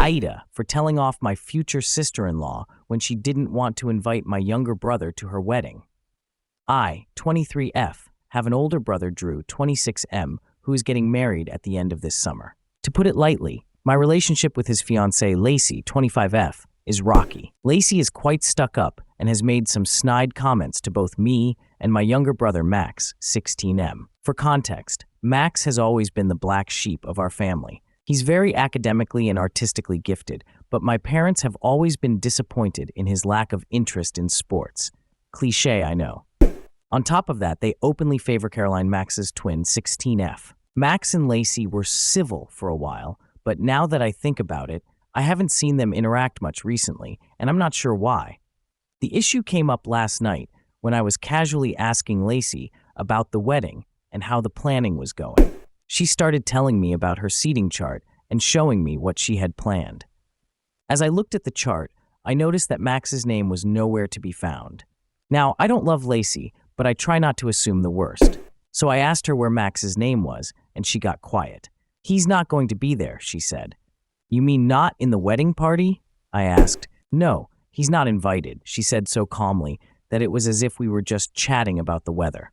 AITA for telling off my future sister-in-law when she didn't want to invite my younger brother to her wedding. I, 23F, have an older brother, Drew, 26M, who is getting married at the end of this summer. To put it lightly, my relationship with his fiancée, Lacey, 25F, is rocky. Lacey is quite stuck up and has made some snide comments to both me and my younger brother, Max, 16M. For context, Max has always been the black sheep of our family. He's very academically and artistically gifted, but my parents have always been disappointed in his lack of interest in sports. Cliché, I know. On top of that, they openly favor Caroline, Max's twin, 16F. Max and Lacey were civil for a while, but now that I think about it, I haven't seen them interact much recently, and I'm not sure why. The issue came up last night when I was casually asking Lacey about the wedding and how the planning was going. She started telling me about her seating chart and showing me what she had planned. As I looked at the chart, I noticed that Max's name was nowhere to be found. Now, I don't love Lacey, but I try not to assume the worst. So I asked her where Max's name was, and she got quiet. "He's not going to be there," she said. "You mean not in the wedding party?" I asked. "No, he's not invited," she said so calmly that it was as if we were just chatting about the weather.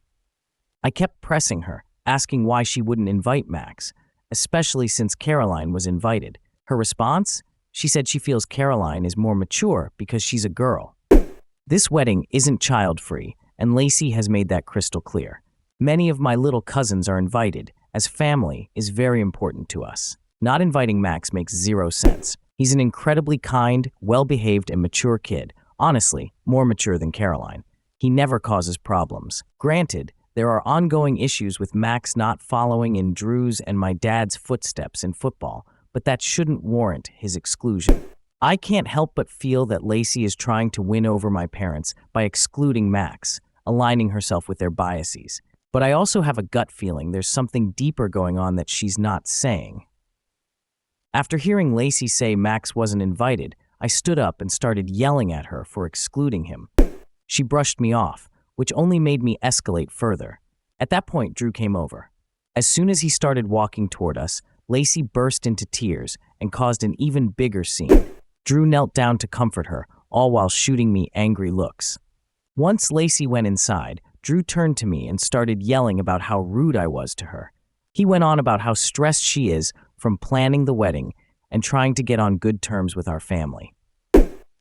I kept pressing her, asking why she wouldn't invite Max, especially since Caroline was invited. Her response? She said she feels Caroline is more mature because she's a girl. This wedding isn't child-free, and Lacey has made that crystal clear. Many of my little cousins are invited, as family is very important to us. Not inviting Max makes zero sense. He's an incredibly kind, well-behaved, and mature kid. Honestly, more mature than Caroline. He never causes problems. Granted, there are ongoing issues with Max not following in Drew's and my dad's footsteps in football, but that shouldn't warrant his exclusion. I can't help but feel that Lacey is trying to win over my parents by excluding Max, aligning herself with their biases. But I also have a gut feeling there's something deeper going on that she's not saying. After hearing Lacey say Max wasn't invited, I stood up and started yelling at her for excluding him. She brushed me off, which only made me escalate further. At that point, Drew came over. As soon as he started walking toward us, Lacey burst into tears and caused an even bigger scene. Drew knelt down to comfort her, all while shooting me angry looks. Once Lacey went inside, Drew turned to me and started yelling about how rude I was to her. He went on about how stressed she is from planning the wedding and trying to get on good terms with our family.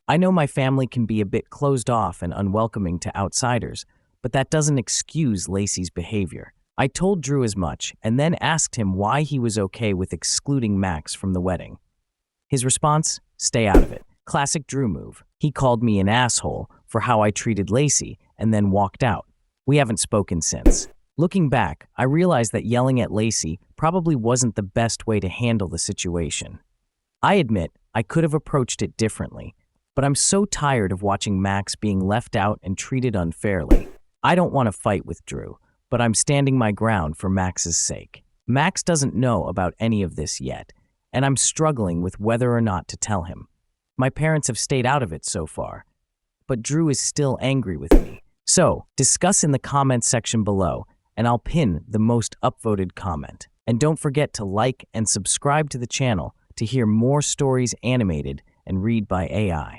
I know my family can be a bit closed off and unwelcoming to outsiders, but that doesn't excuse Lacey's behavior. I told Drew as much and then asked him why he was okay with excluding Max from the wedding. His response? Stay out of it. Classic Drew move. He called me an asshole for how I treated Lacey and then walked out. We haven't spoken since. Looking back, I realized that yelling at Lacey probably wasn't the best way to handle the situation. I admit I could have approached it differently, but I'm so tired of watching Max being left out and treated unfairly. I don't want to fight with Drew, but I'm standing my ground for Max's sake. Max doesn't know about any of this yet, and I'm struggling with whether or not to tell him. My parents have stayed out of it so far, but Drew is still angry with me. So, discuss in the comments section below, and I'll pin the most upvoted comment. And don't forget to like and subscribe to the channel to hear more stories animated and read by AI.